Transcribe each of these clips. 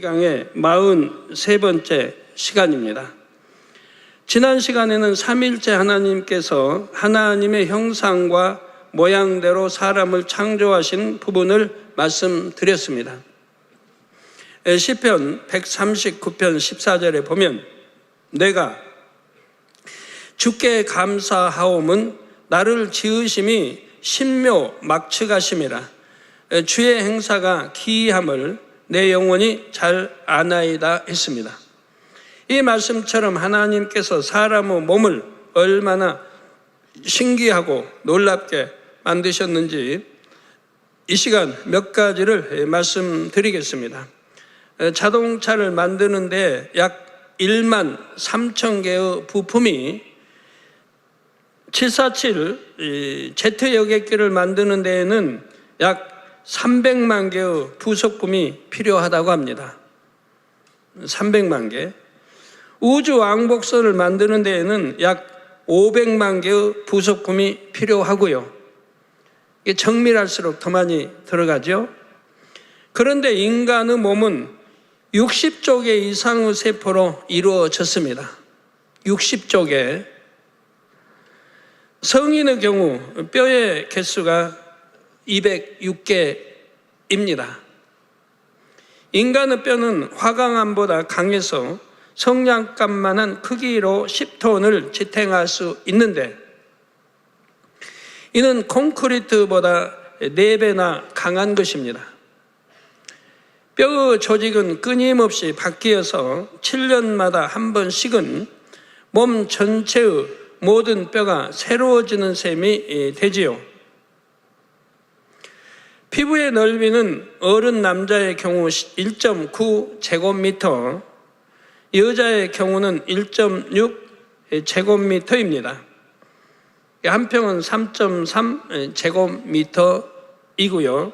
강의 43번째 시간입니다. 지난 시간에는 삼일째 하나님께서 하나님의 형상과 모양대로 사람을 창조하신 부분을 말씀드렸습니다. 시편 139편 14절에 보면 내가 주께 감사하옴은 나를 지으심이 신묘 막측하심이라. 주의 행사가 기이함을 내 영혼이 잘 아나이다 했습니다. 이 말씀처럼 하나님께서 사람의 몸을 얼마나 신기하고 놀랍게 만드셨는지 이 시간 몇 가지를 말씀드리겠습니다. 자동차를 만드는데 약 1만 3천 개의 부품이 747 제트 여객기를 만드는 데에는 약 300만 개의 부속품이 필요하다고 합니다. 300만 개. 우주 왕복선을 만드는 데에는 약 500만 개의 부속품이 필요하고요. 이게 정밀할수록 더 많이 들어가죠. 그런데 인간의 몸은 60조 개 이상의 세포로 이루어졌습니다. 60조 개. 성인의 경우 뼈의 개수가 206개입니다. 인간의 뼈는 화강암보다 강해서 성냥갑만한 크기로 10톤을 지탱할 수 있는데 이는 콘크리트보다 4배나 강한 것입니다. 뼈의 조직은 끊임없이 바뀌어서 7년마다 한 번씩은 몸 전체의 모든 뼈가 새로워지는 셈이 되지요. 피부의 넓이는 어른 남자의 경우 1.9 제곱미터, 여자의 경우는 1.6 제곱미터입니다. 한평은 3.3 제곱미터이고요.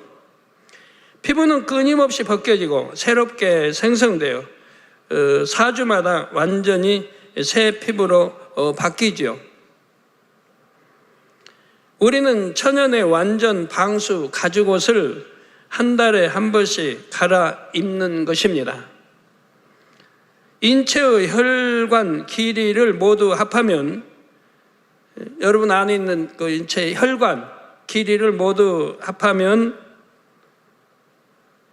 피부는 끊임없이 벗겨지고 새롭게 생성되어 4주마다 완전히 새 피부로 바뀌죠. 우리는 천연의 완전 방수 가죽옷을 한 달에 한 번씩 갈아입는 것입니다. 인체의 혈관 길이를 모두 합하면 여러분 안에 있는 그 인체의 혈관 길이를 모두 합하면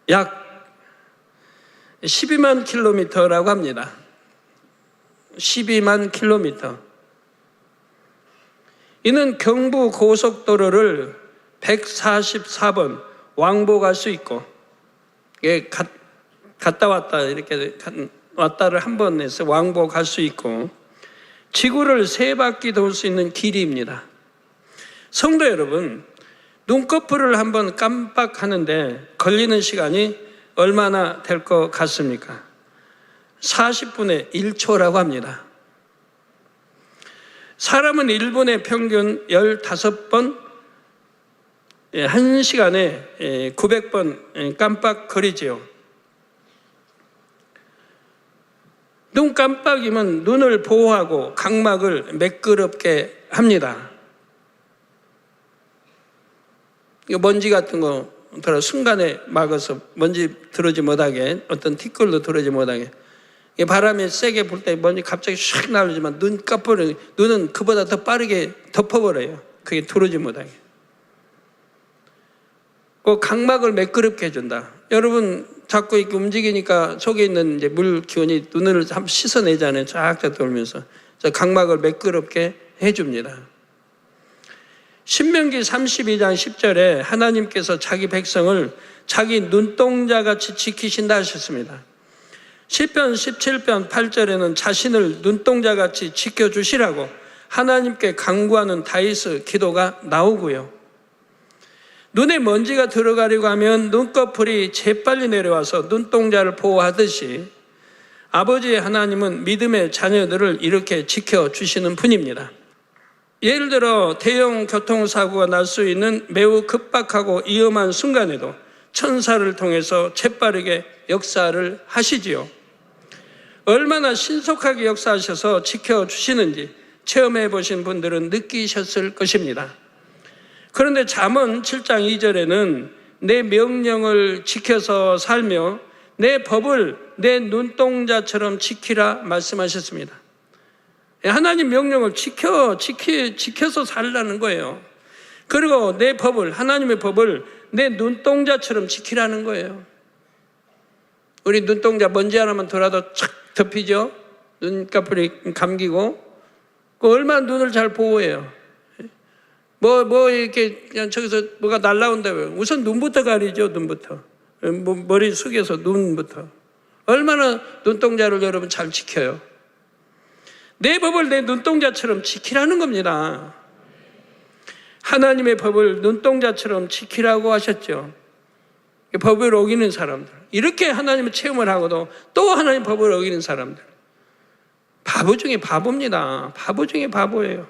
약 12만 킬로미터라고 합니다. 12만 킬로미터. 이는 경부 고속도로를 144번 왕복할 수 있고, 갔다 왔다 이렇게 왔다를 한 번 해서 왕복할 수 있고, 지구를 3바퀴 돌 수 있는 길이입니다. 성도 여러분, 눈꺼풀을 한번 깜빡하는데 걸리는 시간이 얼마나 될 것 같습니까? 40분의 1초라고 합니다. 사람은 1분에 평균 15번, 1시간에 900번 깜빡거리지요. 눈 깜빡이면 눈을 보호하고 각막을 매끄럽게 합니다. 이거 먼지 같은 거 들어 순간에 막아서 먼지 들어오지 못하게, 어떤 티끌도 들어오지 못하게. 바람이 세게 불 때 먼지 갑자기 샥 날리지만 눈은 그보다 더 빠르게 덮어버려요. 그게 들어오지 못하게. 그 각막을 매끄럽게 해준다. 여러분 자꾸 이렇게 움직이니까 속에 있는 이제 물 기운이 눈을 한번 씻어내잖아요. 쫙쫙 돌면서 각막을 매끄럽게 해줍니다. 신명기 32장 10절에 하나님께서 자기 백성을 자기 눈동자같이 지키신다 하셨습니다. 시편 17편 8절에는 자신을 눈동자같이 지켜주시라고 하나님께 간구하는 다윗의 기도가 나오고요. 눈에 먼지가 들어가려고 하면 눈꺼풀이 재빨리 내려와서 눈동자를 보호하듯이 아버지의 하나님은 믿음의 자녀들을 이렇게 지켜주시는 분입니다. 예를 들어 대형 교통사고가 날 수 있는 매우 급박하고 위험한 순간에도 천사를 통해서 재빠르게 역사를 하시지요. 얼마나 신속하게 역사하셔서 지켜주시는지 체험해 보신 분들은 느끼셨을 것입니다. 그런데 잠언 7장 2절에는 내 명령을 지켜서 살며 내 법을 내 눈동자처럼 지키라 말씀하셨습니다. 하나님 명령을 지켜서 살라는 거예요. 그리고 내 법을, 하나님의 법을 내 눈동자처럼 지키라는 거예요. 우리 눈동자 먼지 하나만 돌아도 착 덮이죠? 눈꺼풀이 감기고. 얼마나 눈을 잘 보호해요. 이렇게 그냥 저기서 뭐가 날라온다고요. 우선 눈부터 가리죠, 눈부터. 머리 숙여서 눈부터. 얼마나 눈동자를 여러분 잘 지켜요. 내 법을 내 눈동자처럼 지키라는 겁니다. 하나님의 법을 눈동자처럼 지키라고 하셨죠. 법을 어기는 사람들. 이렇게 하나님의 체험을 하고도 또 하나님 법을 어기는 사람들. 바보 중에 바보입니다. 바보 중에 바보예요.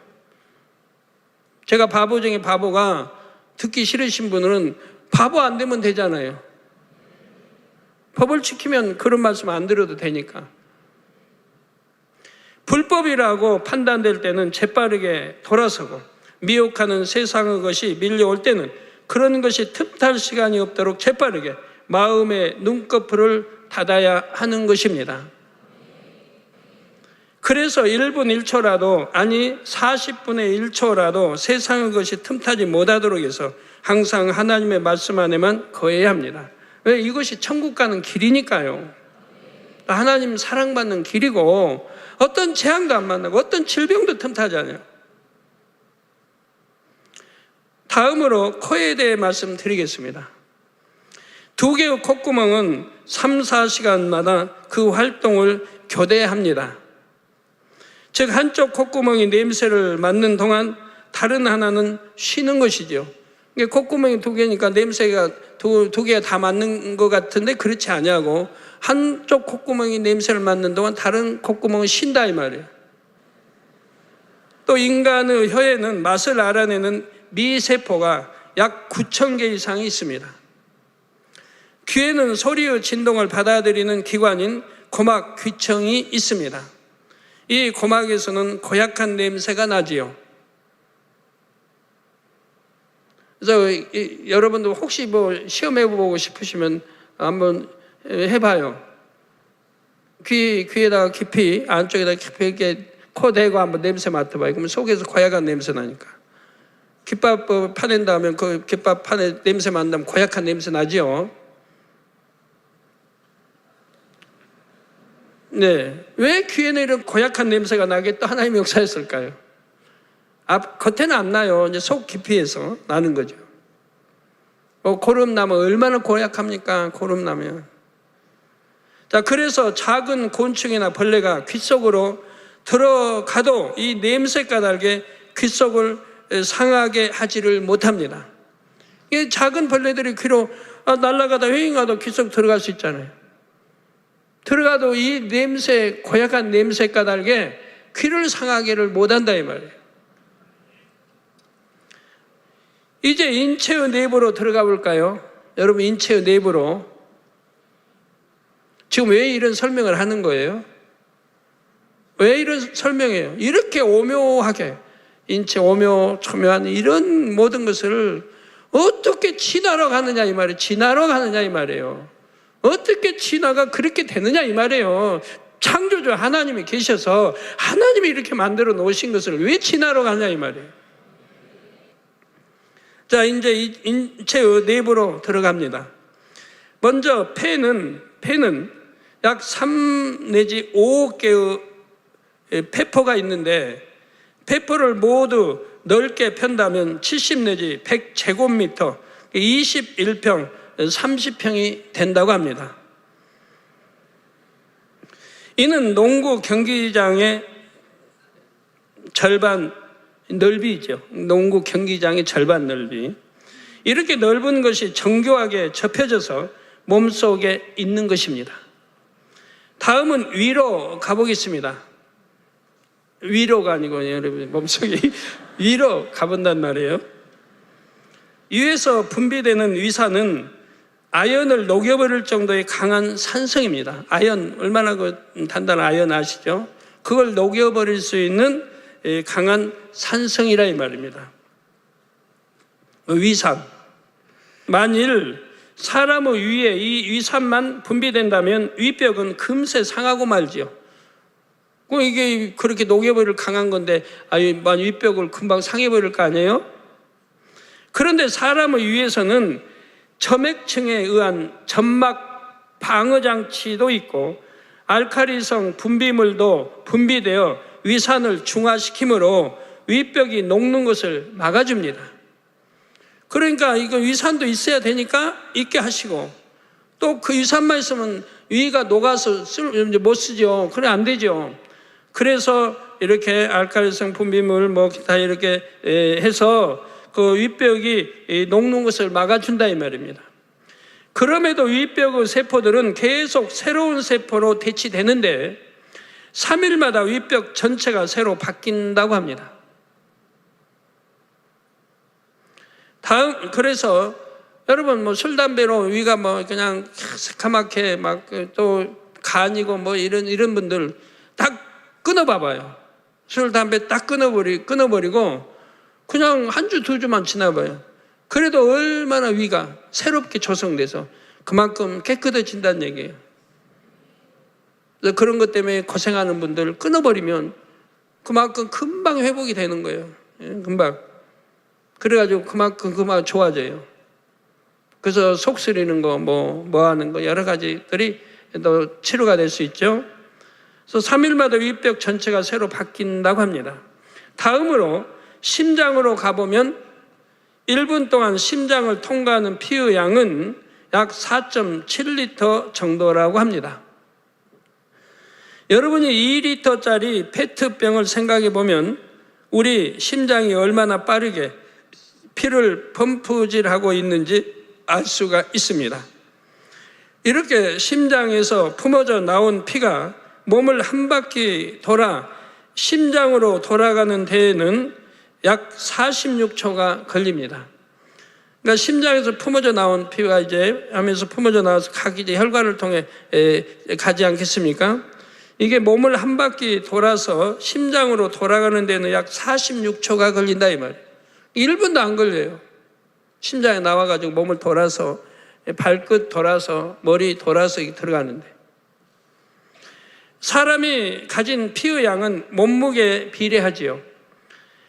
제가 바보 중에 바보가 듣기 싫으신 분은 바보 안 되면 되잖아요. 법을 지키면 그런 말씀 안 들어도 되니까. 불법이라고 판단될 때는 재빠르게 돌아서고 미혹하는 세상의 것이 밀려올 때는 그런 것이 틈탈 시간이 없도록 재빠르게 마음의 눈꺼풀을 닫아야 하는 것입니다. 그래서 1분 1초라도 아니 40분의 1초라도 세상의 것이 틈타지 못하도록 해서 항상 하나님의 말씀 안에만 거해야 합니다. 왜? 이것이 천국 가는 길이니까요. 하나님 사랑받는 길이고 어떤 재앙도 안 만나고 어떤 질병도 틈타지 않아요. 다음으로 코에 대해 말씀드리겠습니다. 두 개의 콧구멍은 3, 4시간마다 그 활동을 교대합니다. 즉 한쪽 콧구멍이 냄새를 맡는 동안 다른 하나는 쉬는 것이죠. 콧구멍이 두 개니까 냄새가 두 개가 다 맡는 것 같은데 그렇지 않냐고, 한쪽 콧구멍이 냄새를 맡는 동안 다른 콧구멍은 쉰다 이 말이에요. 또 인간의 혀에는 맛을 알아내는 미세포가 약 9,000개 이상이 있습니다. 귀에는 소리의 진동을 받아들이는 기관인 고막 귀청이 있습니다. 이 고막에서는 고약한 냄새가 나지요. 그래서 여러분도 혹시 시험해보고 싶으시면 한번 해봐요. 귀에다가 깊이, 안쪽에다 깊이 이렇게 코 대고 한번 냄새 맡아봐요. 그러면 속에서 고약한 냄새 나니까. 귓밥 파낸 다음에 그 귓밥 판에 냄새 맡으면 고약한 냄새 나지요. 네, 왜 귀에는 이런 고약한 냄새가 나게 또 하나님이 역사했을까요? 겉에는 안 나요. 이제 속 깊이에서 나는 거죠. 고름나면 얼마나 고약합니까? 고름나면. 자, 그래서 작은 곤충이나 벌레가 귀 속으로 들어가도 이 냄새 까닭에 귀 속을 상하게 하지를 못합니다. 이 작은 벌레들이 귀로 날아가다 휑하다 귀 속 들어갈 수 있잖아요. 들어가도 이 냄새, 고약한 냄새 까닭에 귀를 상하게를 못한다 이 말이에요. 이제 인체의 내부로 들어가 볼까요? 여러분, 인체의 내부로. 지금 왜 이런 설명을 하는 거예요? 왜 이런 설명이에요? 이렇게 오묘하게 인체 오묘, 초묘한 이런 모든 것을 어떻게 진화로 가느냐 이 말이에요. 진화로 가느냐 이 말이에요. 어떻게 진화가 그렇게 되느냐 이 말이에요. 창조주 하나님이 계셔서 하나님이 이렇게 만들어 놓으신 것을 왜 진화로 가느냐 이 말이에요. 자, 이제 인체의 내부로 들어갑니다. 먼저 폐는 약 3 내지 5개의 폐포가 있는데, 폐포를 모두 넓게 편다면 70 내지 100제곱미터, 21평, 30평이 된다고 합니다. 이는 농구 경기장의 절반 넓이죠. 농구 경기장의 절반 넓이. 이렇게 넓은 것이 정교하게 접혀져서 몸속에 있는 것입니다. 다음은 위로 가보겠습니다. 위로가 아니고 여러분 몸속에 위로 가본단 말이에요. 위에서 분비되는 위산은 아연을 녹여버릴 정도의 강한 산성입니다. 아연, 얼마나 단단한 아연 아시죠? 그걸 녹여버릴 수 있는 강한 산성이라 이 말입니다. 위산. 만일 사람의 위에 이 위산만 분비된다면 위벽은 금세 상하고 말지요. 이게 그렇게 녹여버릴 강한 건데 위벽을 금방 상해버릴 거 아니에요? 그런데 사람의 위에서는 점액층에 의한 점막 방어장치도 있고 알칼리성 분비물도 분비되어 위산을 중화시키므로 위벽이 녹는 것을 막아줍니다. 그러니까 이거 위산도 있어야 되니까 있게 하시고, 또 그 위산만 있으면 위가 녹아서 못 쓰죠. 그래 안 되죠. 그래서 이렇게 알칼리성 분비물 뭐 기타 이렇게 해서 그 윗벽이 녹는 것을 막아준다 이 말입니다. 그럼에도 윗벽의 세포들은 계속 새로운 세포로 대치되는데 3일마다 윗벽 전체가 새로 바뀐다고 합니다. 그래서 여러분 뭐 술 담배로 위가 뭐 그냥 새카맣게 막 또 간이고 뭐 이런 분들 딱 끊어봐봐요. 술 담배 딱 끊어버리고 그냥 한 주 두 주만 지나봐요. 그래도 얼마나 위가 새롭게 조성돼서 그만큼 깨끗해진다는 얘기예요. 그런 것 때문에 고생하는 분들 끊어버리면 그만큼 금방 회복이 되는 거예요. 금방. 그래가지고 그만큼 좋아져요. 그래서 속 쓰리는 거, 뭐 하는 거 여러 가지들이 또 치료가 될 수 있죠. 그래서 3일마다 윗벽 전체가 새로 바뀐다고 합니다. 다음으로 심장으로 가보면 1분 동안 심장을 통과하는 피의 양은 약 4.7리터 정도라고 합니다. 여러분이 2리터짜리 페트병을 생각해 보면 우리 심장이 얼마나 빠르게 피를 펌프질하고 있는지 알 수가 있습니다. 이렇게 심장에서 품어져 나온 피가 몸을 한 바퀴 돌아 심장으로 돌아가는 데에는 약 46초가 걸립니다. 그러니까 심장에서 품어져 나온 피가 이제 하면서 품어져 나와서 이제 혈관을 통해 가지 않겠습니까? 이게 몸을 한 바퀴 돌아서 심장으로 돌아가는 데는 약 46초가 걸린다 이 말이에요. 1분도 안 걸려요. 심장에 나와가지고 몸을 돌아서 발끝 돌아서 머리 돌아서 들어가는데, 사람이 가진 피의 양은 몸무게에 비례하지요.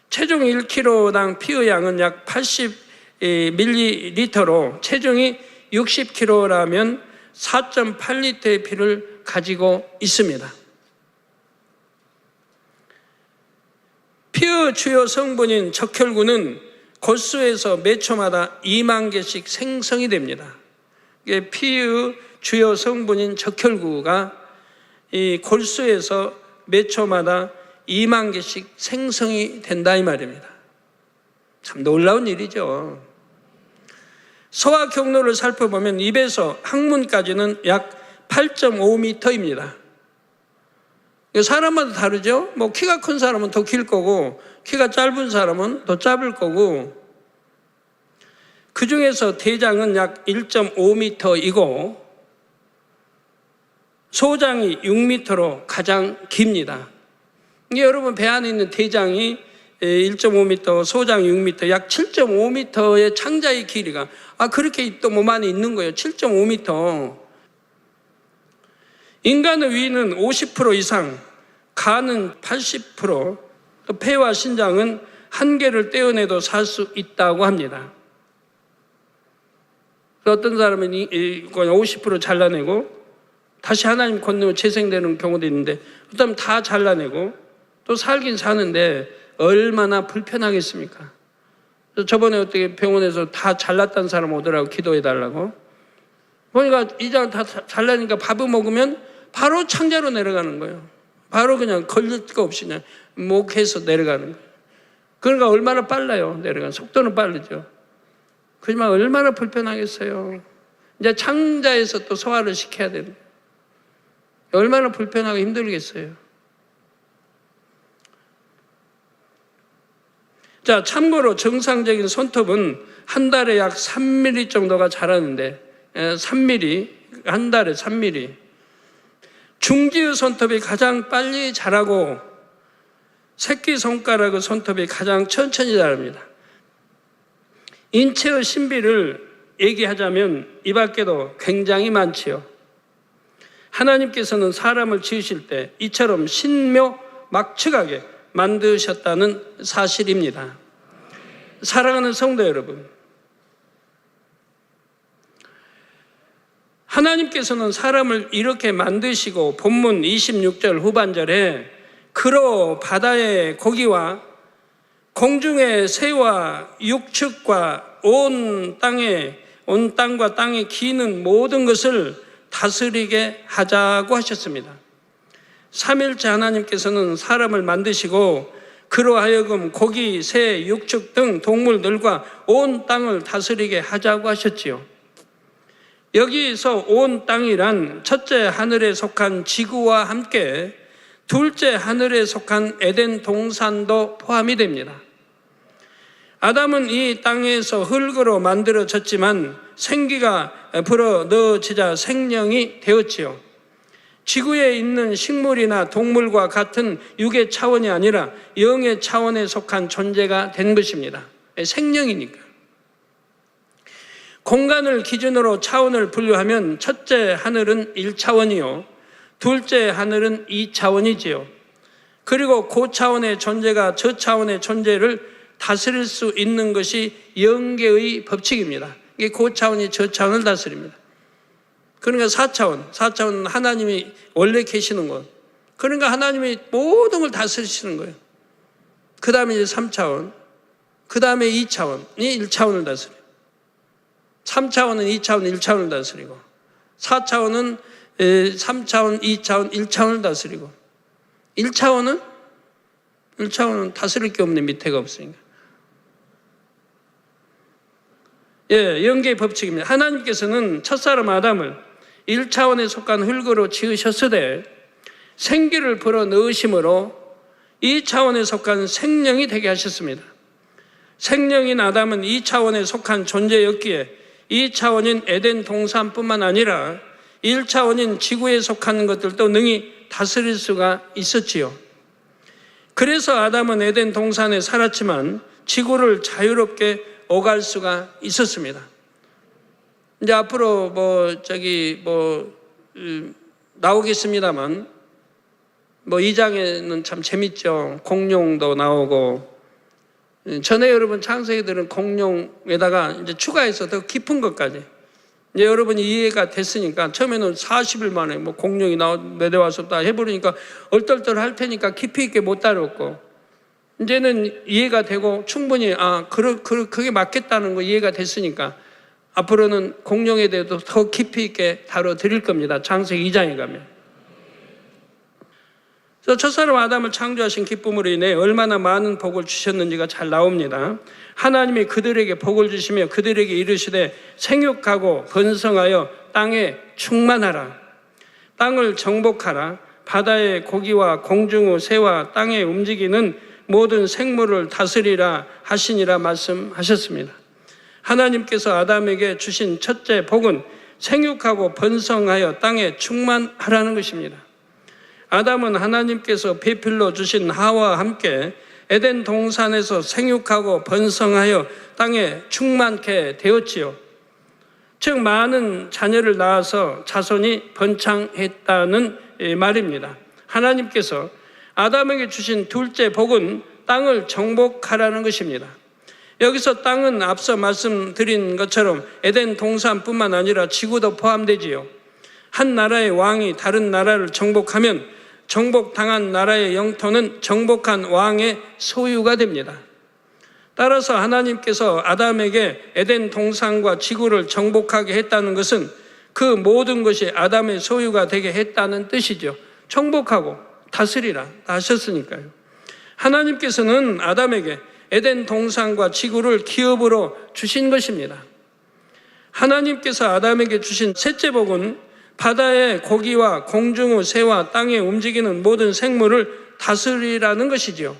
체중 1kg당 피의 양은 약 80ml로 체중이 60kg라면 4.8리터의 피를 가지고 있습니다. 피의 주요 성분인 적혈구는 골수에서 몇 초마다 2만 개씩 생성이 됩니다. 피의 주요 성분인 적혈구가 이 골수에서 몇 초마다 2만 개씩 생성이 된다 이 말입니다. 참 놀라운 일이죠. 소화 경로를 살펴보면 입에서 항문까지는 약 8.5m입니다. 사람마다 다르죠. 뭐 키가 큰 사람은 더 길 거고 키가 짧은 사람은 더 짧을 거고, 그 중에서 대장은 약 1.5m이고 소장이 6m로 가장 깁니다. 여러분 배 안에 있는 대장이 1.5m, 소장 6m, 약 7.5m의 창자의 길이가 그렇게 또 몸 안에 있는 거예요. 7.5m. 인간의 위는 50% 이상, 간은 80%, 폐와 신장은 한 개를 떼어내도 살 수 있다고 합니다. 어떤 사람은 50% 잘라내고 다시 하나님 건너면 재생되는 경우도 있는데, 그다음 다 잘라내고 또 살긴 사는데 얼마나 불편하겠습니까? 저번에 어떻게 병원에서 다 잘랐다는 사람 오더라고, 기도해달라고. 보니까 이장 다 잘라니까 밥을 먹으면 바로 창자로 내려가는 거예요. 바로 그냥 걸릴 거 없이 그냥 목해서 내려가는 거예요. 그러니까 얼마나 빨라요, 내려가는 속도는 빠르죠. 그지만 얼마나 불편하겠어요. 이제 창자에서 또 소화를 시켜야 되는 거예요. 얼마나 불편하고 힘들겠어요. 자, 참고로 정상적인 손톱은 한 달에 약 3mm 정도가 자라는데, 3mm, 한 달에 3mm. 중지의 손톱이 가장 빨리 자라고 새끼손가락의 손톱이 가장 천천히 자랍니다. 인체의 신비를 얘기하자면 이 밖에도 굉장히 많지요. 하나님께서는 사람을 지으실 때 이처럼 신묘막측하게 만드셨다는 사실입니다. 사랑하는 성도 여러분, 하나님께서는 사람을 이렇게 만드시고 본문 26절 후반절에 그로 바다의 고기와 공중의 새와 육축과 온 땅과 땅에 기는 모든 것을 다스리게 하자고 하셨습니다. 삼일째 하나님께서는 사람을 만드시고 그로 하여금 고기, 새, 육축 등 동물들과 온 땅을 다스리게 하자고 하셨지요. 여기서 온 땅이란 첫째 하늘에 속한 지구와 함께 둘째 하늘에 속한 에덴 동산도 포함이 됩니다. 아담은 이 땅에서 흙으로 만들어졌지만 생기가 불어 넣어지자 생명이 되었지요. 지구에 있는 식물이나 동물과 같은 육의 차원이 아니라 영의 차원에 속한 존재가 된 것입니다. 생명이니까. 공간을 기준으로 차원을 분류하면 첫째 하늘은 1차원이요. 둘째 하늘은 2차원이지요. 그리고 그 차원의 존재가 저 차원의 존재를 다스릴 수 있는 것이 영계의 법칙입니다. 이게 그 차원이 저 차원을 다스립니다. 그러니까 4차원은 하나님이 원래 계시는 것. 그러니까 하나님이 모든 걸 다스리시는 거예요. 그 다음에 이제 3차원, 그 다음에 2차원이 1차원을 다스려요. 3차원은 2차원, 1차원을 다스리고 4차원은 3차원, 2차원, 1차원을 다스리고 1차원은 다스릴 게 없는 밑에가 없으니까. 영계의 법칙입니다. 하나님께서는 첫사람 아담을 1차원에 속한 흙으로 지으셨으되 생기를 불어 넣으심으로 2차원에 속한 생명이 되게 하셨습니다. 생명인 아담은 2차원에 속한 존재였기에 2차원인 에덴 동산뿐만 아니라 1차원인 지구에 속한 것들도 능히 다스릴 수가 있었지요. 그래서 아담은 에덴 동산에 살았지만 지구를 자유롭게 오갈 수가 있었습니다. 이제 앞으로 나오겠습니다만 2장에는 참 재밌죠. 공룡도 나오고. 전에 여러분 창세기들은 공룡에다가 이제 추가해서 더 깊은 것까지 이제 여러분이 이해가 됐으니까 처음에는 40일 만에 공룡이 내려와서 다 해버리니까 얼떨떨할 테니까 깊이 있게 못 다뤘고 이제는 이해가 되고 충분히 그게 맞겠다는 거 이해가 됐으니까 앞으로는 공룡에 대해서 더 깊이 있게 다뤄드릴 겁니다. 창세기 2장에 가면. 첫사람 아담을 창조하신 기쁨으로 인해 얼마나 많은 복을 주셨는지가 잘 나옵니다. 하나님이 그들에게 복을 주시며 그들에게 이르시되 생육하고 번성하여 땅에 충만하라. 땅을 정복하라. 바다의 고기와 공중의 새와 땅에 움직이는 모든 생물을 다스리라 하시니라 말씀하셨습니다. 하나님께서 아담에게 주신 첫째 복은 생육하고 번성하여 땅에 충만하라는 것입니다. 아담은 하나님께서 배필로 주신 하와와 함께 에덴 동산에서 생육하고 번성하여 땅에 충만케 되었지요. 즉 많은 자녀를 낳아서 자손이 번창했다는 말입니다. 하나님께서 아담에게 주신 둘째 복은 땅을 정복하라는 것입니다. 여기서 땅은 앞서 말씀드린 것처럼 에덴 동산뿐만 아니라 지구도 포함되지요. 한 나라의 왕이 다른 나라를 정복하면 정복당한 나라의 영토는 정복한 왕의 소유가 됩니다. 따라서 하나님께서 아담에게 에덴 동산과 지구를 정복하게 했다는 것은 그 모든 것이 아담의 소유가 되게 했다는 뜻이죠. 정복하고 다스리라 하셨으니까요. 하나님께서는 아담에게 에덴 동산과 지구를 기업으로 주신 것입니다. 하나님께서 아담에게 주신 셋째 복은 바다의 고기와 공중의 새와 땅에 움직이는 모든 생물을 다스리라는 것이지요.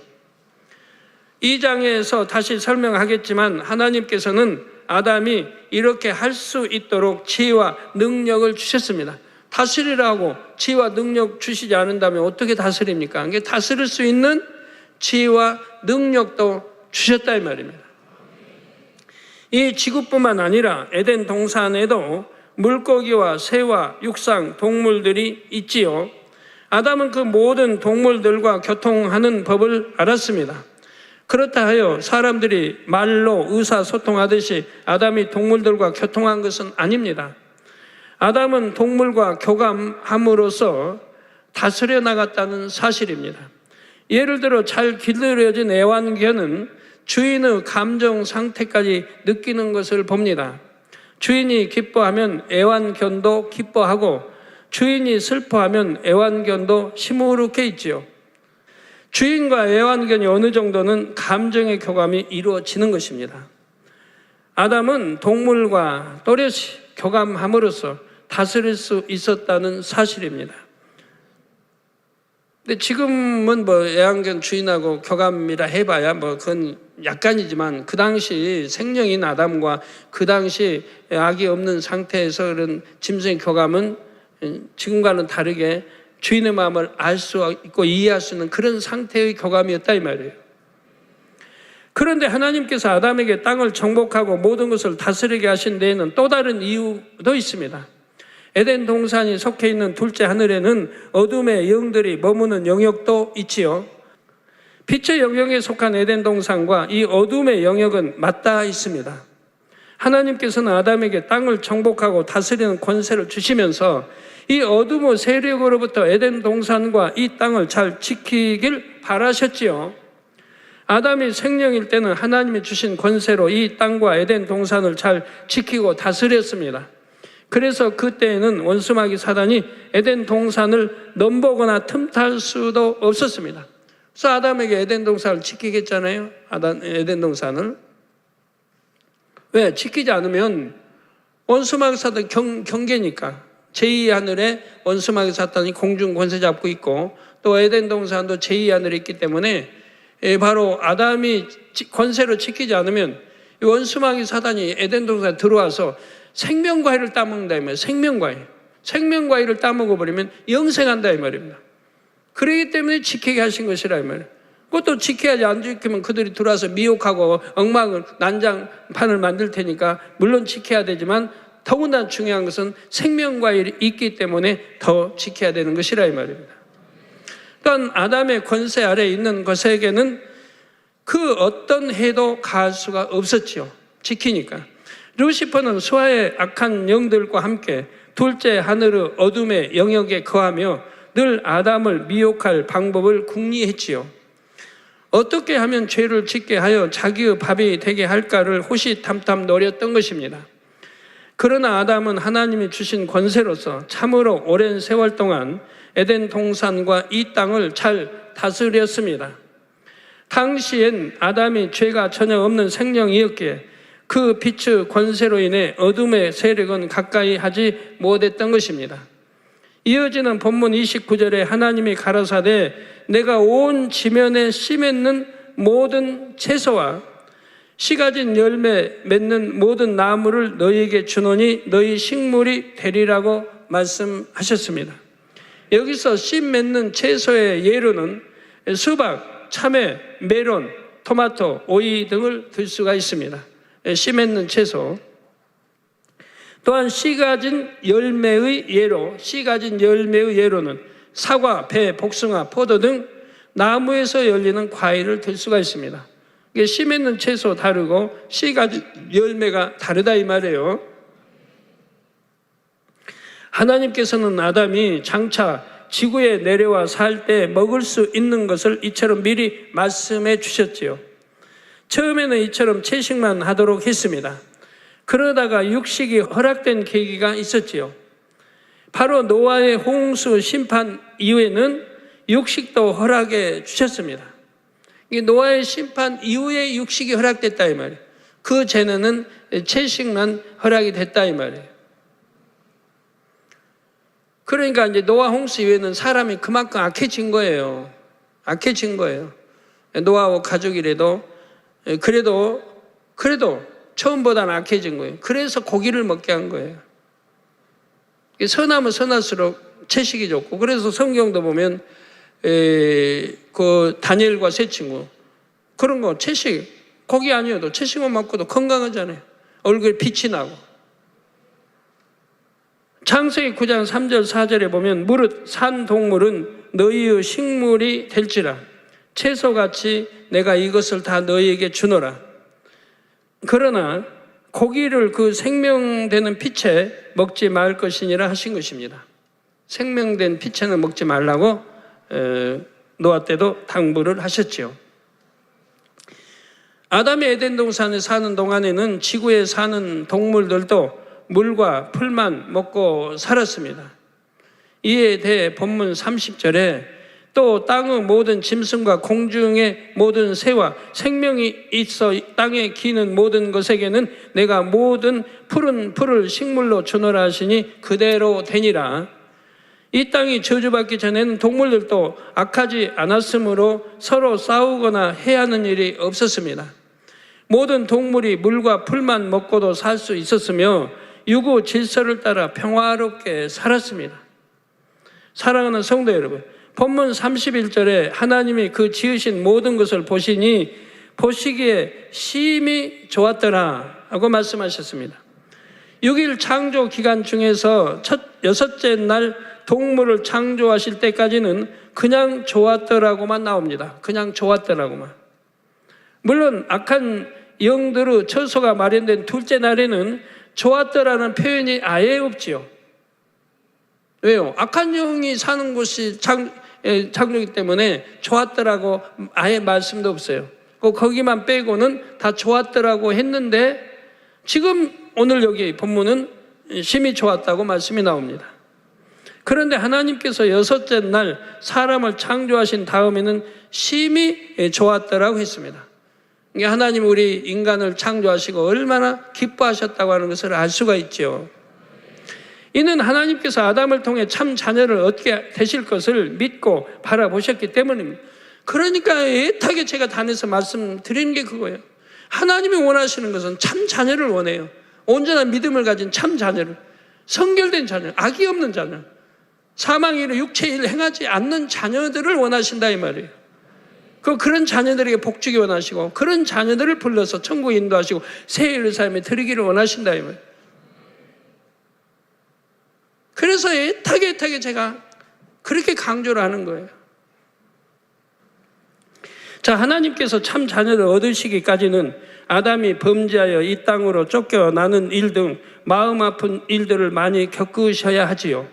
2장에서 다시 설명하겠지만 하나님께서는 아담이 이렇게 할 수 있도록 지혜와 능력을 주셨습니다. 다스리라고 지혜와 능력 주시지 않는다면 어떻게 다스립니까? 이게 다스릴 수 있는 지혜와 능력도 주셨다 이 말입니다. 이 지구뿐만 아니라 에덴 동산에도 물고기와 새와 육상, 동물들이 있지요. 아담은 그 모든 동물들과 교통하는 법을 알았습니다. 그렇다 하여 사람들이 말로 의사소통하듯이 아담이 동물들과 교통한 것은 아닙니다. 아담은 동물과 교감함으로써 다스려 나갔다는 사실입니다. 예를 들어 잘 길들여진 애완견은 주인의 감정 상태까지 느끼는 것을 봅니다. 주인이 기뻐하면 애완견도 기뻐하고 주인이 슬퍼하면 애완견도 시무룩해 있지요. 주인과 애완견이 어느 정도는 감정의 교감이 이루어지는 것입니다. 아담은 동물과 또렷이 교감함으로써 다스릴 수 있었다는 사실입니다. 근데 지금은 애완견 주인하고 교감이라 해봐야 그건 약간이지만 그 당시 생명인 아담과 그 당시 악이 없는 상태에서 그런 짐승의 교감은 지금과는 다르게 주인의 마음을 알 수 있고 이해할 수 있는 그런 상태의 교감이었다 이 말이에요. 그런데 하나님께서 아담에게 땅을 정복하고 모든 것을 다스리게 하신 데에는 또 다른 이유도 있습니다. 에덴 동산이 속해 있는 둘째 하늘에는 어둠의 영들이 머무는 영역도 있지요. 빛의 영역에 속한 에덴 동산과 이 어둠의 영역은 맞닿아 있습니다. 하나님께서는 아담에게 땅을 정복하고 다스리는 권세를 주시면서 이 어둠의 세력으로부터 에덴 동산과 이 땅을 잘 지키길 바라셨지요. 아담이 생명일 때는 하나님이 주신 권세로 이 땅과 에덴 동산을 잘 지키고 다스렸습니다. 그래서 그때에는 원수마귀 사단이 에덴 동산을 넘보거나 틈탈 수도 없었습니다. 그래서 아담에게 에덴 동산을 지키겠잖아요. 에덴 동산을. 왜? 지키지 않으면 원수마귀 사단 경계니까. 제2하늘에 원수마귀 사탄이 공중 권세 잡고 있고 또 에덴 동산도 제2하늘에 있기 때문에 바로 아담이 권세를 지키지 않으면 원수마귀 사단이 에덴 동산에 들어와서 생명과일을 따먹는다 이 말이에요. 생명과일을 따먹어버리면 영생한다 이 말입니다. 그렇기 때문에 지키게 하신 것이라 이 말이에요. 그것도 지켜야지 안 지키면 그들이 들어와서 미혹하고 엉망을 난장판을 만들 테니까 물론 지켜야 되지만 더군다나 중요한 것은 생명과일이 있기 때문에 더 지켜야 되는 것이라 이 말입니다. 또한 아담의 권세 아래에 있는 것에게는 그 어떤 해도 가할 수가 없었지요. 지키니까. 루시퍼는 수하의 악한 영들과 함께 둘째 하늘의 어둠의 영역에 거하며 늘 아담을 미혹할 방법을 궁리했지요. 어떻게 하면 죄를 짓게 하여 자기의 밥이 되게 할까를 호시탐탐 노렸던 것입니다. 그러나 아담은 하나님이 주신 권세로서 참으로 오랜 세월 동안 에덴 동산과 이 땅을 잘 다스렸습니다. 당시엔 아담이 죄가 전혀 없는 생명이었기에 그 빛의 권세로 인해 어둠의 세력은 가까이 하지 못했던 것입니다. 이어지는 본문 29절에 하나님이 가라사대 내가 온 지면에 씨 맺는 모든 채소와 씨 가진 열매 맺는 모든 나무를 너희에게 주노니 너희 식물이 되리라고 말씀하셨습니다. 여기서 씨 맺는 채소의 예로는 수박, 참외, 메론, 토마토, 오이 등을 들 수가 있습니다. 씨 맺는 채소. 또한 씨 가진 열매의 예로는 사과, 배, 복숭아, 포도 등 나무에서 열리는 과일을 들 수가 있습니다. 이게 씨 맺는 채소 다르고 씨 가진 열매가 다르다 이 말이에요. 하나님께서는 아담이 장차 지구에 내려와 살 때 먹을 수 있는 것을 이처럼 미리 말씀해 주셨지요. 처음에는 이처럼 채식만 하도록 했습니다. 그러다가 육식이 허락된 계기가 있었지요. 바로 노아의 홍수 심판 이후에는 육식도 허락해 주셨습니다. 노아의 심판 이후에 육식이 허락됐다 이 말이에요. 그 전에는 채식만 허락이 됐다 이 말이에요. 그러니까 이제 노아 홍수 이후에는 사람이 그만큼 악해진 거예요. 노아와 가족이라도 그래도 처음보다는 악해진 거예요. 그래서 고기를 먹게 한 거예요. 선하면 선할수록 채식이 좋고, 그래서 성경도 보면 그 다니엘과 세 친구 그런 거 채식 고기 아니어도 채식만 먹고도 건강하잖아요. 얼굴에 빛이 나고. 창세기 9장 3절 4절에 보면 무릇 산 동물은 너희의 식물이 될지라 채소같이 내가 이것을 다 너희에게 주노라. 그러나 고기를 그 생명되는 빛에 먹지 말 것이니라 하신 것입니다. 생명된 빛에는 먹지 말라고 노아 때도 당부를 하셨죠. 아담이 에덴 동산에 사는 동안에는 지구에 사는 동물들도 물과 풀만 먹고 살았습니다. 이에 대해 본문 30절에 또 땅의 모든 짐승과 공중의 모든 새와 생명이 있어 땅에 기는 모든 것에게는 내가 모든 푸른 풀을 식물로 주노라 하시니 그대로 되니라. 이 땅이 저주받기 전에는 동물들도 악하지 않았으므로 서로 싸우거나 해하는 일이 없었습니다. 모든 동물이 물과 풀만 먹고도 살 수 있었으며 유구 질서를 따라 평화롭게 살았습니다. 사랑하는 성도 여러분, 본문 31절에 하나님이 그 지으신 모든 것을 보시니 보시기에 심히 좋았더라 하고 말씀하셨습니다. 6일 창조 기간 중에서 여섯째 날 동물을 창조하실 때까지는 그냥 좋았더라고만 나옵니다. 그냥 좋았더라고만. 물론 악한 영들의 처소가 마련된 둘째 날에는 좋았더라는 표현이 아예 없지요. 왜요? 악한 영이 사는 곳이 창조이기 때문에 좋았더라고 아예 말씀도 없어요. 거기만 빼고는 다 좋았더라고 했는데 지금 오늘 여기 본문은 심히 좋았다고 말씀이 나옵니다. 그런데 하나님께서 여섯째 날 사람을 창조하신 다음에는 심히 좋았더라고 했습니다. 하나님 우리 인간을 창조하시고 얼마나 기뻐하셨다고 하는 것을 알 수가 있죠. 이는 하나님께서 아담을 통해 참 자녀를 얻게 되실 것을 믿고 바라보셨기 때문입니다. 그러니까 애타게 제가 단에서 말씀드리는 게 그거예요. 하나님이 원하시는 것은 참 자녀를 원해요. 온전한 믿음을 가진 참 자녀를, 성결된 자녀, 악이 없는 자녀, 사망의 일을 육체의 일을 행하지 않는 자녀들을 원하신다 이 말이에요. 그런 자녀들에게 복주기 원하시고 그런 자녀들을 불러서 천국에 인도하시고 새 일을 삶에 드리기를 원하신다 이 말이에요. 그래서 애타게 제가 그렇게 강조를 하는 거예요. 자, 하나님께서 참 자녀를 얻으시기까지는 아담이 범죄하여 이 땅으로 쫓겨나는 일 등 마음 아픈 일들을 많이 겪으셔야 하지요.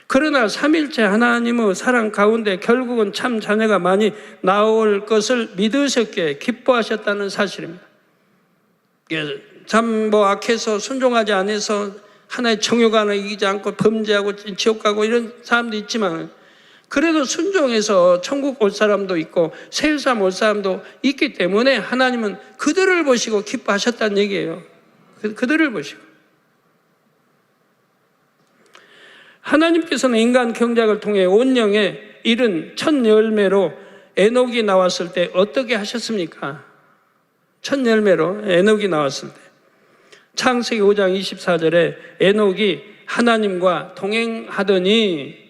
그러나 삼일째 하나님의 사랑 가운데 결국은 참 자녀가 많이 나올 것을 믿으셨기에 기뻐하셨다는 사실입니다. 참 악해서 순종하지 않아서 하나의 정욕안을 이기지 않고 범죄하고 지옥 가고 이런 사람도 있지만 그래도 순종해서 천국 올 사람도 있고 세상 올 사람도 있기 때문에 하나님은 그들을 보시고 기뻐하셨다는 얘기예요. 그들을 보시고. 하나님께서는 인간 경작을 통해 온영에 이른 첫 열매로 에녹이 나왔을 때 어떻게 하셨습니까? 첫 열매로 에녹이 나왔을 때 창세기 5장 24절에 에녹이 하나님과 동행하더니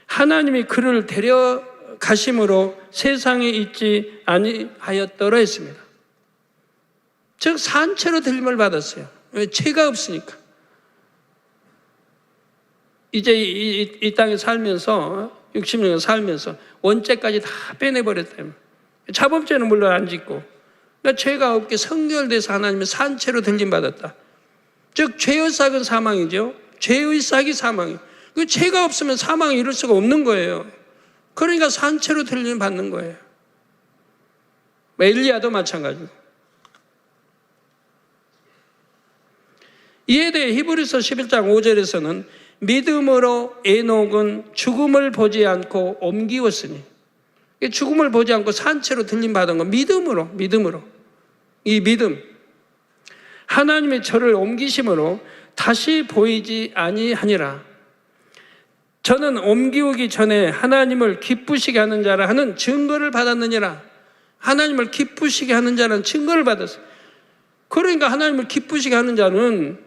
하나님이 그를 데려가심으로 세상에 있지 아니하였더라 했습니다. 즉 산채로 들림을 받았어요. 왜? 죄가 없으니까. 이제 이 땅에 살면서 60년 살면서 원죄까지 다 빼내버렸다면 자범죄는 물론 안 짓고 그러니까 죄가 없게 성결돼서 하나님의 산채로 들림받았다. 즉 죄의 싹은 사망이죠. 죄의 싹이 사망이에요. 그 죄가 없으면 사망을 이룰 수가 없는 거예요. 그러니까 산채로 들림받는 거예요. 엘리야도 마찬가지고. 이에 대해 히브리서 11장 5절에서는 믿음으로 에녹은 죽음을 보지 않고 옮기었으니 죽음을 보지 않고 산채로 들림받은 건 믿음으로 이 믿음 하나님의 저를 옮기심으로 다시 보이지 아니하니라. 저는 옮기우기 전에 하나님을 기쁘시게 하는 자라 하는 증거를 받았느니라. 하나님을 기쁘시게 하는 자라는 증거를 받았어요. 그러니까 하나님을 기쁘시게 하는 자는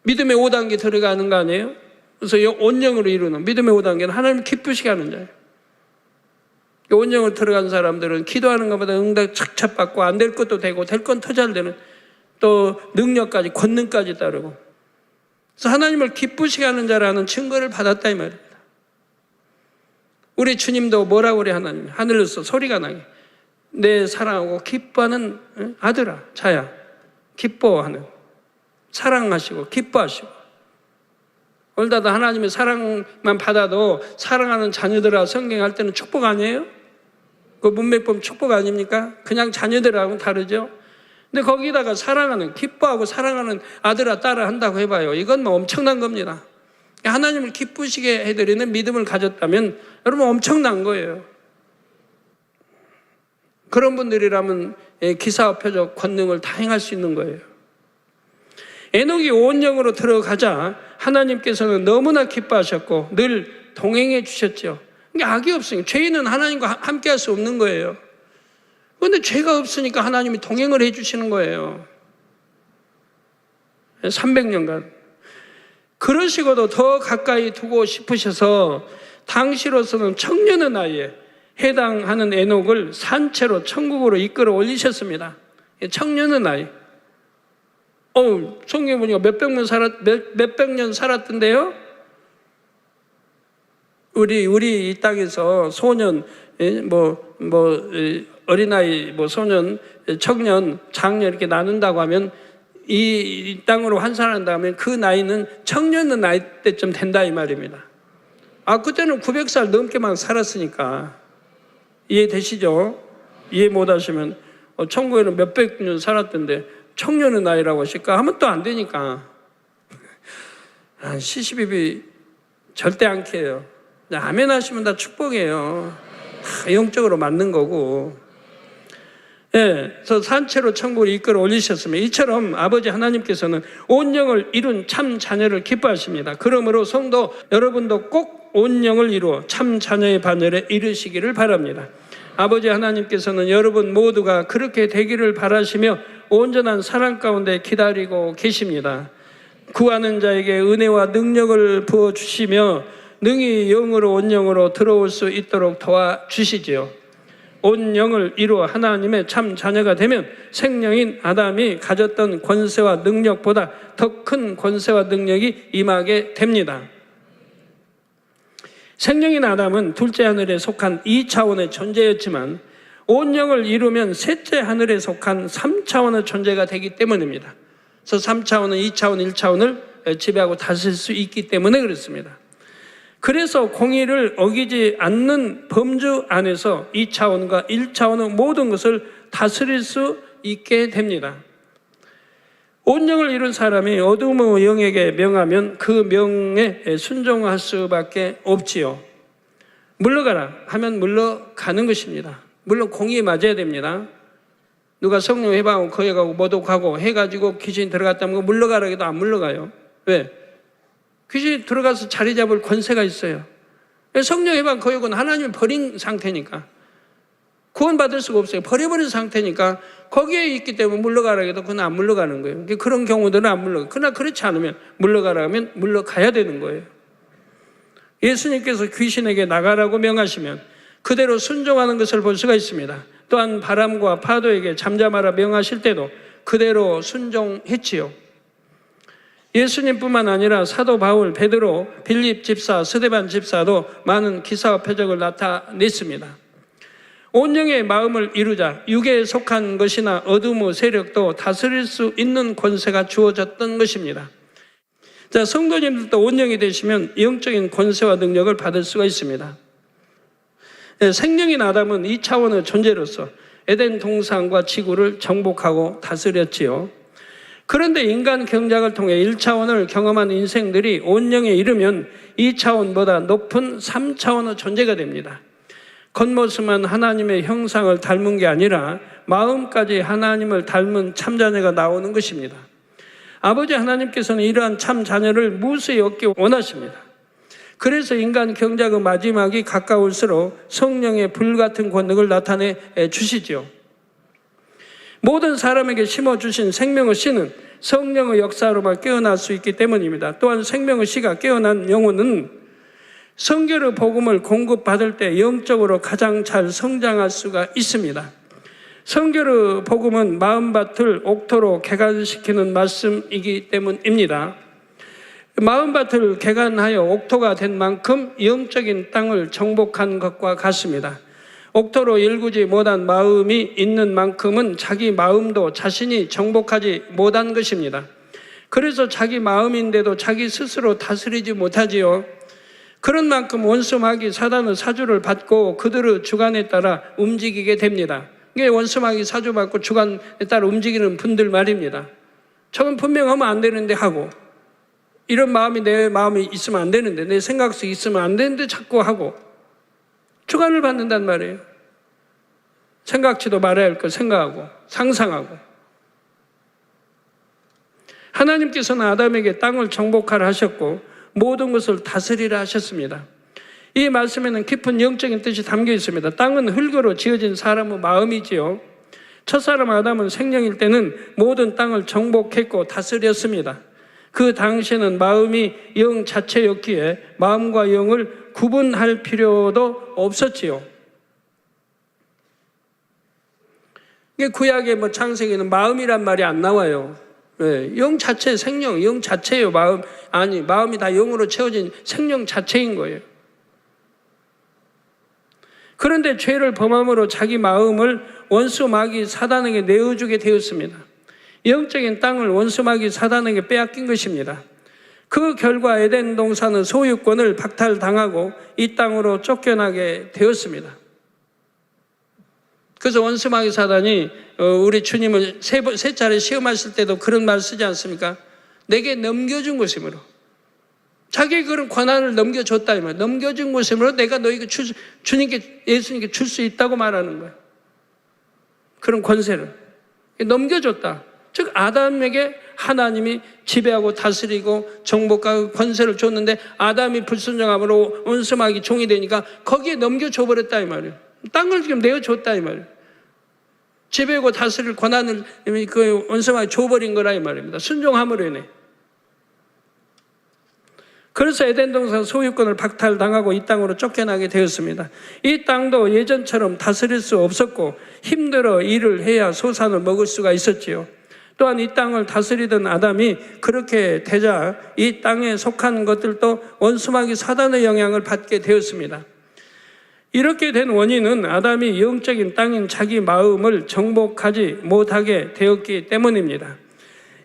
믿음의 5단계 들어가는 거 아니에요? 그래서 온영으로 이루는 믿음의 5단계는 하나님을 기쁘시게 하는 자예요. 온영으로 들어간 사람들은 기도하는 것보다 응답 착착 받고 안 될 것도 되고 될 건 더 잘 되는 또 능력까지, 권능까지 따르고. 그래서 하나님을 기쁘시게 하는 자라는 증거를 받았다 이 말입니다. 우리 주님도 뭐라고 그래 하나님? 하늘에서 소리가 나게. 내 사랑하고 기뻐하는 아들아, 자야. 기뻐하는. 사랑하시고 기뻐하시고. 오늘도 하나님의 사랑만 받아도 사랑하는 자녀들아 성경할 때는 축복 아니에요? 그 문맥 보면 축복 아닙니까? 그냥 자녀들하고는 다르죠? 근데 거기다가 사랑하는, 기뻐하고 사랑하는 아들아 딸아 한다고 해봐요. 이건 뭐 엄청난 겁니다. 하나님을 기쁘시게 해드리는 믿음을 가졌다면 여러분 엄청난 거예요. 그런 분들이라면 기사와 표적, 권능을 다 행할 수 있는 거예요. 에녹이 온 영으로 들어가자 하나님께서는 너무나 기뻐하셨고 늘 동행해 주셨죠. 그러니까 악이 없으니까, 죄인은 하나님과 함께 할 수 없는 거예요. 그런데 죄가 없으니까 하나님이 동행을 해 주시는 거예요. 300년간. 그러시고도 더 가까이 두고 싶으셔서 당시로서는 청년의 나이에 해당하는 에녹을 산채로 천국으로 이끌어 올리셨습니다. 청년의 나이. 성경에 보니까 몇백 년 살았던데요? 우리 이 땅에서 소년, 어린아이, 소년, 청년, 장년 이렇게 나눈다고 하면 이 땅으로 환산한다 하면 그 나이는 청년의 나이 때쯤 된다 이 말입니다. 그때는 900살 넘게만 살았으니까. 이해되시죠? 이해 못 하시면 천국에는 몇백 년 살았던데 청년의 나이라고 하실까? 하면 또 안 되니까. 시시비비 절대 안 캐요. 아멘 하시면 다 축복이에요. 영적으로 맞는 거고. 그래서 산채로 천국을 이끌어 올리셨으면 이처럼 아버지 하나님께서는 온 영을 이룬 참 자녀를 기뻐하십니다. 그러므로 성도 여러분도 꼭 온 영을 이루어 참 자녀의 반열에 이르시기를 바랍니다. 아버지 하나님께서는 여러분 모두가 그렇게 되기를 바라시며 온전한 사랑 가운데 기다리고 계십니다. 구하는 자에게 은혜와 능력을 부어주시며 능히 영으로 온 영으로 들어올 수 있도록 도와주시지요. 온 영을 이루어 하나님의 참 자녀가 되면 생명인 아담이 가졌던 권세와 능력보다 더 큰 권세와 능력이 임하게 됩니다. 생명인 아담은 둘째 하늘에 속한 2차원의 존재였지만 온 영을 이루면 셋째 하늘에 속한 3차원의 존재가 되기 때문입니다. 그래서 3차원은 2차원, 1차원을 지배하고 다스릴 수 있기 때문에 그렇습니다. 그래서 공의를 어기지 않는 범주 안에서 2차원과 1차원의 모든 것을 다스릴 수 있게 됩니다. 온 영을 이룬 사람이 어둠의 영에게 명하면 그 명에 순종할 수밖에 없지요. 물러가라 하면 물러가는 것입니다. 물론 공의에 맞아야 됩니다. 누가 성령 해방하고 거역하고 모독하고 해가지고 귀신이 들어갔다면 물러가라 해도 안 물러가요. 왜? 귀신이 들어가서 자리 잡을 권세가 있어요. 성령 해방 거역은 하나님이 버린 상태니까, 구원받을 수가 없어요. 버려버린 상태니까 거기에 있기 때문에 물러가라 해도 그건 안 물러가는 거예요. 그런 경우들은 안 물러가요. 그러나 그렇지 않으면 물러가라 하면 물러가야 되는 거예요. 예수님께서 귀신에게 나가라고 명하시면 그대로 순종하는 것을 볼 수가 있습니다. 또한 바람과 파도에게 잠잠하라 명하실 때도 그대로 순종했지요. 예수님뿐만 아니라 사도 바울, 베드로, 빌립 집사, 스데반 집사도 많은 기사와 표적을 나타냈습니다. 온 영의 마음을 이루자 육에 속한 것이나 어둠의 세력도 다스릴 수 있는 권세가 주어졌던 것입니다. 자, 성도님들도 온 영이 되시면 영적인 권세와 능력을 받을 수가 있습니다. 생명인 아담은 2차원의 존재로서 에덴 동산과 지구를 정복하고 다스렸지요. 그런데 인간 경작을 통해 1차원을 경험한 인생들이 온 영에 이르면 2차원보다 높은 3차원의 존재가 됩니다. 겉모습만 하나님의 형상을 닮은 게 아니라 마음까지 하나님을 닮은 참자녀가 나오는 것입니다. 아버지 하나님께서는 이러한 참자녀를 무수히 얻기 원하십니다. 그래서 인간 경작의 마지막이 가까울수록 성령의 불같은 권능을 나타내 주시지요. 모든 사람에게 심어주신 생명의 씨는 성령의 역사로만 깨어날 수 있기 때문입니다. 또한 생명의 씨가 깨어난 영혼은 성결의 복음을 공급받을 때 영적으로 가장 잘 성장할 수가 있습니다. 성결의 복음은 마음밭을 옥토로 개간시키는 말씀이기 때문입니다. 마음밭을 개간하여 옥토가 된 만큼 영적인 땅을 정복한 것과 같습니다. 옥토로 일구지 못한 마음이 있는 만큼은 자기 마음도 자신이 정복하지 못한 것입니다. 그래서 자기 마음인데도 자기 스스로 다스리지 못하지요. 그런 만큼 원수 마귀 사단의 사주를 받고 그들의 주관에 따라 움직이게 됩니다. 이게 원수 마귀 사주 받고 주관에 따라 움직이는 분들 말입니다. 저건 분명하면 안 되는데 하고, 이런 마음이 내 마음에 있으면 안 되는데, 내 생각 속에 있으면 안 되는데 자꾸 하고 주관을 받는단 말이에요. 생각지도 말아야 할 거 생각하고 상상하고. 하나님께서는 아담에게 땅을 정복하라 하셨고 모든 것을 다스리라 하셨습니다. 이 말씀에는 깊은 영적인 뜻이 담겨 있습니다. 땅은 흙으로 지어진 사람의 마음이지요. 첫사람 아담은 생명일 때는 모든 땅을 정복했고 다스렸습니다. 그 당시에는 마음이 영 자체였기에 마음과 영을 구분할 필요도 없었지요. 구약의 창세기는 마음이란 말이 안 나와요. 영 자체, 생명, 영 자체예요. 마음이 다 영으로 채워진 생명 자체인 거예요. 그런데 죄를 범함으로 자기 마음을 원수 마귀 사단에게 내어주게 되었습니다. 영적인 땅을 원수 마귀 사단에게 빼앗긴 것입니다. 그 결과 에덴 동산은 소유권을 박탈당하고 이 땅으로 쫓겨나게 되었습니다. 그래서 원수 마귀 사단이 우리 주님을 세 차례 시험하실 때도 그런 말 쓰지 않습니까? 내게 넘겨준 것이므로, 자기 그런 권한을 넘겨줬다 이 말. 넘겨준 것이므로 내가 너희가 주님께, 예수님께 줄 수 있다고 말하는 거예요. 그런 권세를 넘겨줬다. 즉 아담에게 하나님이 지배하고 다스리고 정복하고 권세를 줬는데 아담이 불순종함으로 원수 마귀 종이 되니까 거기에 넘겨줘 버렸다 이 말이에요. 땅을 지금 내어줬다 이 말이에요. 지배하고 다스릴 권한을 그 원수 마귀 줘버린 거라 이 말입니다. 순종함으로 인해. 그래서 에덴 동산 소유권을 박탈당하고 이 땅으로 쫓겨나게 되었습니다. 이 땅도 예전처럼 다스릴 수 없었고 힘들어 일을 해야 소산을 먹을 수가 있었지요. 또한 이 땅을 다스리던 아담이 그렇게 되자 이 땅에 속한 것들도 원수 마귀 사단의 영향을 받게 되었습니다. 이렇게 된 원인은 아담이 영적인 땅인 자기 마음을 정복하지 못하게 되었기 때문입니다.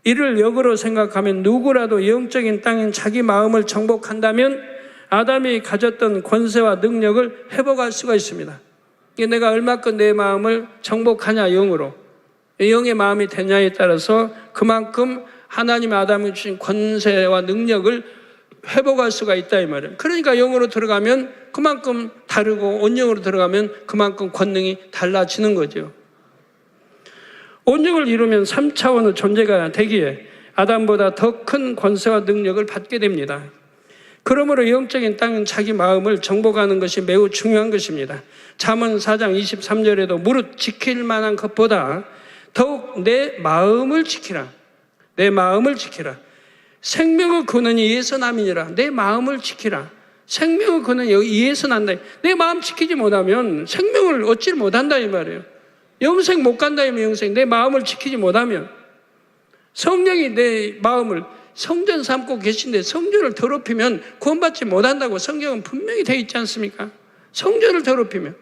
이를 역으로 생각하면 누구라도 영적인 땅인 자기 마음을 정복한다면 아담이 가졌던 권세와 능력을 회복할 수가 있습니다. 내가 얼마큼 내 마음을 정복하냐, 영으로. 영의 마음이 되냐에 따라서 그만큼 하나님 아담이 주신 권세와 능력을 회복할 수가 있다 이 말이에요. 그러니까 영으로 들어가면 그만큼 다르고 온영으로 들어가면 그만큼 권능이 달라지는 거죠. 온영을 이루면 3차원의 존재가 되기에 아담보다 더 큰 권세와 능력을 받게 됩니다. 그러므로 영적인 땅은 자기 마음을 정복하는 것이 매우 중요한 것입니다. 잠언 4장 23절에도 무릇 지킬 만한 것보다 더욱 내 마음을 지키라. 내 마음을 지키라. 생명의 근원이 이에서 남이니라. 내 마음을 지키라. 생명의 근원이 이에서 난다. 내 마음 지키지 못하면 생명을 얻지 못한다 이 말이에요. 영생 못 간다 이면 영생. 내 마음을 지키지 못하면 성령이 내 마음을 성전 삼고 계신데 성전을 더럽히면 구원받지 못한다고 성경은 분명히 되어 있지 않습니까? 성전을 더럽히면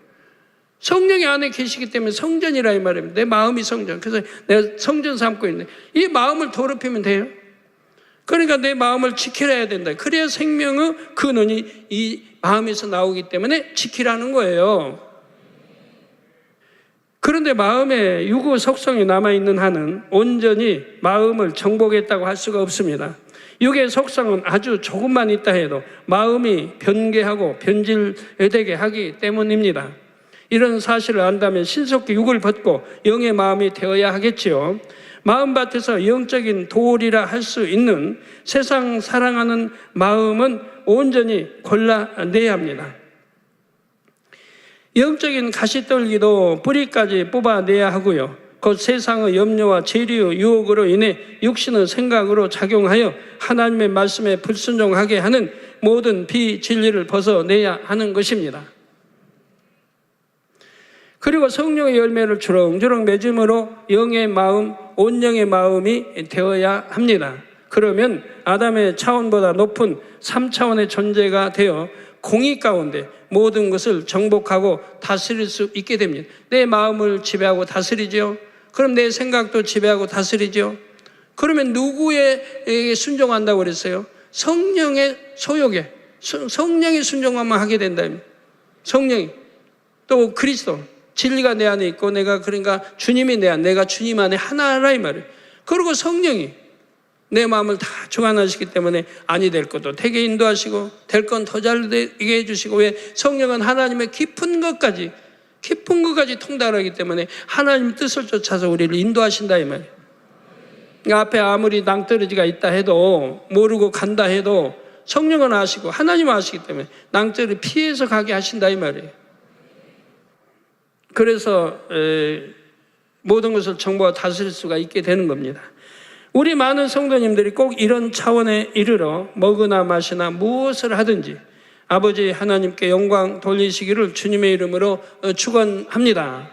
성령이 안에 계시기 때문에 성전이라 이 말입니다. 내 마음이 성전. 그래서 내가 성전 삼고 있네. 이 마음을 더럽히면 돼요. 그러니까 내 마음을 지키려야 된다. 그래야 생명의 근원이 이 마음에서 나오기 때문에 지키라는 거예요. 그런데 마음에 육의 속성이 남아있는 한은 온전히 마음을 정복했다고 할 수가 없습니다. 육의 속성은 아주 조금만 있다 해도 마음이 변개하고 변질되게 하기 때문입니다. 이런 사실을 안다면 신속히 육을 벗고 영의 마음이 되어야 하겠지요. 마음밭에서 영적인 도리라 할 수 있는 세상 사랑하는 마음은 온전히 골라내야 합니다. 영적인 가시떨기도 뿌리까지 뽑아내야 하고요. 곧 세상의 염려와 재리의 유혹으로 인해 육신의 생각으로 작용하여 하나님의 말씀에 불순종하게 하는 모든 비진리를 벗어내야 하는 것입니다. 그리고 성령의 열매를 주렁주렁 맺음으로 영의 마음, 온영의 마음이 되어야 합니다. 그러면 아담의 차원보다 높은 3차원의 존재가 되어 공의 가운데 모든 것을 정복하고 다스릴 수 있게 됩니다. 내 마음을 지배하고 다스리죠. 그럼 내 생각도 지배하고 다스리죠. 그러면 누구에게 순종한다고 그랬어요? 성령의 소욕에, 성령의 순종만 하게 된다. 성령이. 또 그리스도. 진리가 내 안에 있고 내가 그러니까 주님이 내 안에, 내가 주님 안에 하나라 이 말이에요. 그리고 성령이 내 마음을 다 주관하시기 때문에 아니 될 것도 되게 인도하시고 될 건 더 잘 되게 해주시고, 왜? 성령은 하나님의 깊은 것까지 통달하기 때문에 하나님 뜻을 쫓아서 우리를 인도하신다 이 말이에요. 그러니까 앞에 아무리 낭떠러지가 있다 해도, 모르고 간다 해도 성령은 아시고 하나님은 아시기 때문에 낭떠러지 피해서 가게 하신다 이 말이에요. 그래서 모든 것을 정보와 다스릴 수가 있게 되는 겁니다. 우리 많은 성도님들이 꼭 이런 차원에 이르러 먹으나 마시나 무엇을 하든지 아버지 하나님께 영광 돌리시기를 주님의 이름으로 축원합니다.